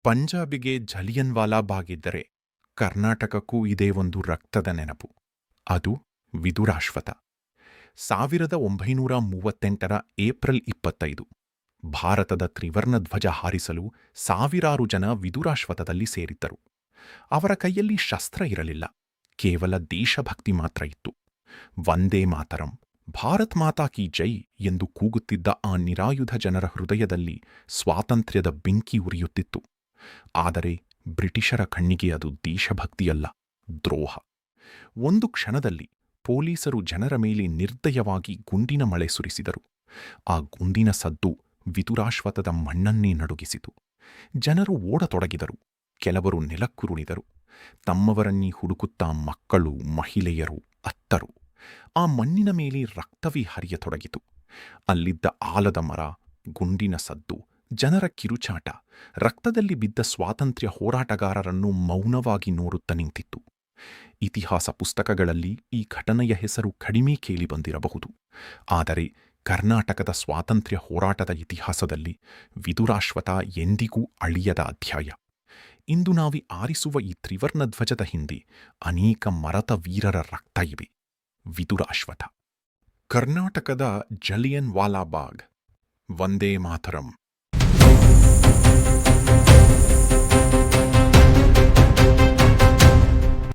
ಪಂಜಾಬಿಗೆ ಜಲಿಯನ್ವಾಲಾ ಬಾಗ್ ಇದ್ದರೆ ಕರ್ನಾಟಕಕ್ಕೂ ಇದೇ ಒಂದು ರಕ್ತದ ನೆನಪು. ಅದು ವಿದುರಾಶ್ವತ್ಥ. 1938 ಏಪ್ರಿಲ್ 25 ಭಾರತದ ತ್ರಿವರ್ಣ ಧ್ವಜ ಹಾರಿಸಲು ಸಾವಿರಾರು ಜನ ವಿದುರಾಶ್ವತ್ಥದಲ್ಲಿ ಸೇರಿದ್ದರು. ಅವರ ಕೈಯಲ್ಲಿ ಶಸ್ತ್ರ ಇರಲಿಲ್ಲ, ಕೇವಲ ದೇಶಭಕ್ತಿ ಮಾತ್ರ ಇತ್ತು. ವಂದೇ ಮಾತರಂ, ಭಾರತ್ ಮಾತಾ ಕಿ ಜೈ ಎಂದು ಕೂಗುತ್ತಿದ್ದ ಆ ನಿರಾಯುಧ ಜನರ ಹೃದಯದಲ್ಲಿ ಸ್ವಾತಂತ್ರ್ಯದ ಬೆಂಕಿ ಉರಿಯುತ್ತಿತ್ತು. ಆದರೆ ಬ್ರಿಟಿಷರ ಕಣ್ಣಿಗೆ ಅದು ದೇಶಭಕ್ತಿಯಲ್ಲ, ದ್ರೋಹ. ಒಂದು ಕ್ಷಣದಲ್ಲಿ ಪೊಲೀಸರು ಜನರ ಮೇಲೆ ನಿರ್ದಯವಾಗಿ ಗುಂಡಿನ ಮಳೆ ಸುರಿಸಿದರು. ಆ ಗುಂಡಿನ ಸದ್ದು ವಿದುರಾಶ್ವತ್ಥದ ಮಣ್ಣನ್ನೇ ನಡುಗಿಸಿತು. ಜನರು ಓಡತೊಡಗಿದರು, ಕೆಲವರು ನೆಲಕ್ಕುರುಳಿದರು. ತಮ್ಮವರನ್ನೇ ಹುಡುಕುತ್ತಾ ಮಕ್ಕಳು, ಮಹಿಳೆಯರು ಅತ್ತರು. ಆ ಮಣ್ಣಿನ ಮೇಲೆ ರಕ್ತವೇ ಹರಿಯತೊಡಗಿತು. ಅಲ್ಲಿದ್ದ ಆಲದ ಮರ, ಗುಂಡಿನ ಸದ್ದು, ಜನರ ಕಿರುಚಾಟ ರಕ್ತದಲ್ಲಿ ಬಿದ್ದ ಸ್ವಾತಂತ್ರ್ಯ ಹೋರಾಟಗಾರರನ್ನು ಮೌನವಾಗಿ ನೋಡುತ್ತಾ ನಿಂತಿತ್ತು. ಇತಿಹಾಸ ಪುಸ್ತಕಗಳಲ್ಲಿ ಈ ಘಟನೆಯ ಹೆಸರು ಕಡಿಮೆ ಕೇಳಿಬಂದಿರಬಹುದು, ಆದರೆ ಕರ್ನಾಟಕದ ಸ್ವಾತಂತ್ರ್ಯ ಹೋರಾಟದ ಇತಿಹಾಸದಲ್ಲಿ ವಿದುರಾಶ್ವತ್ಥ ಎಂದಿಗೂ ಅಳಿಯದ ಅಧ್ಯಾಯ. ಇಂದು ನಾವು ಆರಿಸುವ ಈ ತ್ರಿವರ್ಣ ಧ್ವಜದ ಹಿಂದೆ ಅನೇಕ ಮರತ ವೀರರ ರಕ್ತ ಇವೆ. ವಿದುರಾಶ್ವತ್ಥ. ಕರ್ನಾಟಕದ ಜಲಿಯನ್ ವಾಲಾ ಬಾಗ್. ವಂದೇ ಮಾತರಂ.